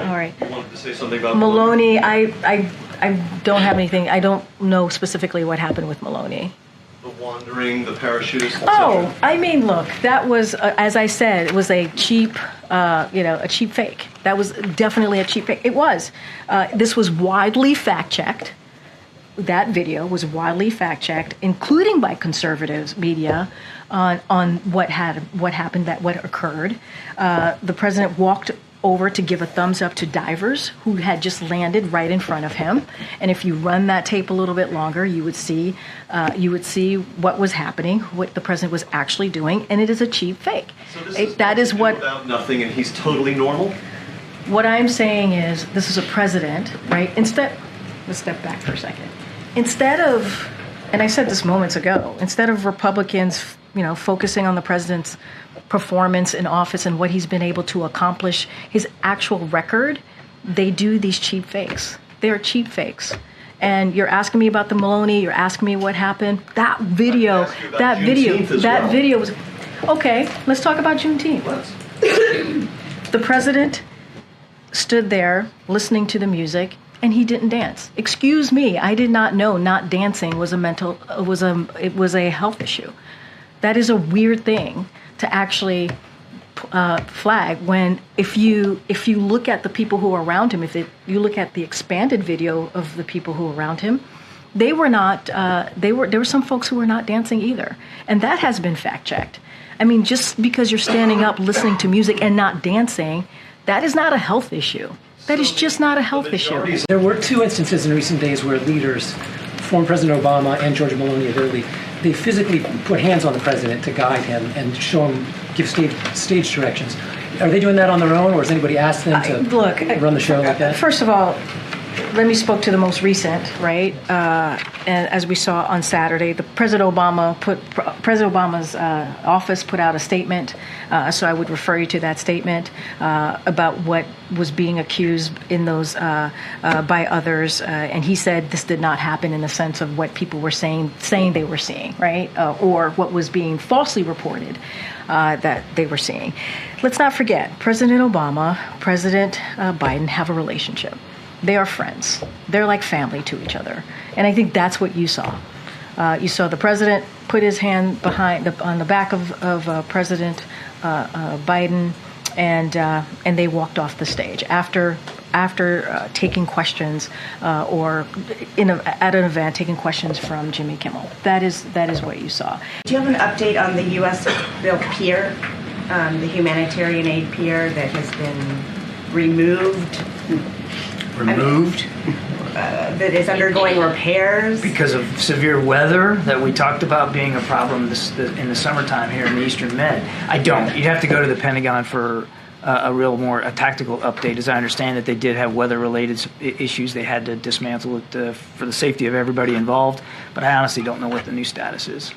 All right. I wanted to say something about Maloney. I don't have anything. I don't know specifically what happened with Maloney. The wandering, the parachutist, etc. Oh, I mean, look, that was, as I said, it was a cheap, a cheap fake. That was definitely a cheap fake. It was. This was widely fact-checked. That video was widely fact-checked, including by conservatives media, on what happened, what occurred. The president walked over to give a thumbs up to divers who had just landed right in front of him, and if you run that tape a little bit longer, you would see what was happening, what the president was actually doing, and it is a cheap fake. So that is what about nothing, and he's totally normal. What I'm saying is, this is a president, right? Let's step back for a second. Instead of, and I said this moments ago, instead of Republicans, focusing on the president's performance in office and what he's been able to accomplish, his actual record, they do these cheap fakes. They are cheap fakes. And you're asking me about the Maloney, you're asking me what happened. That video was, okay, let's talk about Juneteenth. The president stood there listening to the music, and he didn't dance. Excuse me, I did not know not dancing was a health issue. That is a weird thing to actually flag when, if you look at the people who are around him, you look at the expanded video of the people who were around him, they were not. There were some folks who were not dancing either, and that has been fact checked. I mean, just because you're standing up listening to music and not dancing, that is not a health issue. That is just not a health issue. There were two instances in recent days where leaders, former President Obama and George Maloney of Italy, they physically put hands on the president to guide him and show him, give stage directions. Are they doing that on their own, or has anybody asked them to run the show like that? First of all, let me spoke to the most recent, right? And as we saw on Saturday, President Obama's office put out a statement. So I would refer you to that statement about what was being accused in those by others. And he said this did not happen in the sense of what people were saying they were seeing, right? Or what was being falsely reported that they were seeing. Let's not forget, President Obama, President Biden have a relationship. They are friends. They're like family to each other. And I think that's what you saw. You saw the president put his hand on the back of President Biden, and they walked off the stage after taking questions or at an event taking questions from Jimmy Kimmel. That is what you saw. Do you have an update on the U.S. built pier, the humanitarian aid pier that has been removed? That is undergoing repairs because of severe weather that we talked about being a problem in the summertime here in the Eastern Med. I don't. You'd have to go to the Pentagon for a tactical update. As I understand it, they did have weather-related issues. They had to dismantle it for the safety of everybody involved. But I honestly don't know what the new status is.